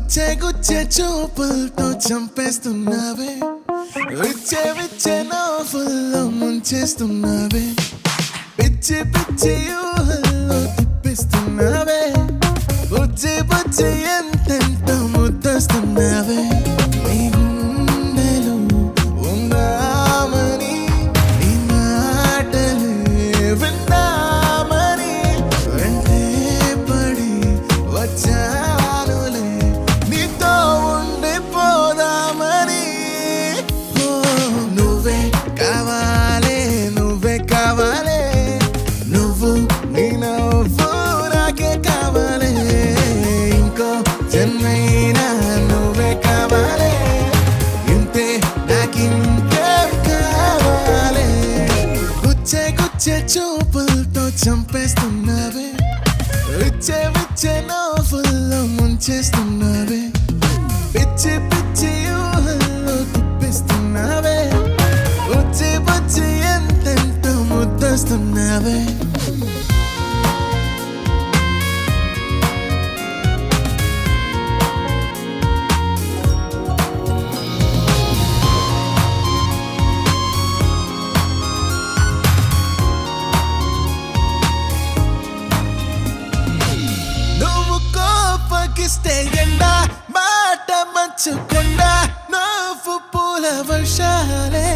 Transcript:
గుచ్చే గుచ్చే చూపులతో చంపేస్తున్నావే, విచ్చే విచ్చే నవ్వుల్లో ముంచేస్తున్నావే, పిచ్చి పిచ్చి ఊహల్లో తిప్పిస్తున్నావే, బుజ్జి బుజ్జి ఎంతెంతో ముద్దస్తున్నావే. నీ గుండెలో ఉందామని, నీ మాటలే విందామని వెంటే పడి వచ్చానులే, నీతో ఉండిపోదామని. ఓ నువ్వే కావాలే, నువ్వే కావాలే, నువ్వు నీ నవ్వు నాకే కావాలే, ఇంకో జన్మైనా నువ్వే కావాలే, ఇంతే నాకింకేం కావాలే. గుచ్చే గుచ్చే చూపులతో చంపేస్తున్నావే, విచ్చే విచ్చే నవ్వుల్లో ముంచేస్తున్నావే, పిచ్చి పిచ్చి ఊహల్లో తిప్పిస్తున్నావే, బుజ్జి బుజ్జి ఎంతెంతో ముద్దస్తున్నావే. నువ్వు కోపగిస్తే ఎండా, మాట మంచుకుండా, నువ్వు పూల వర్షాలే,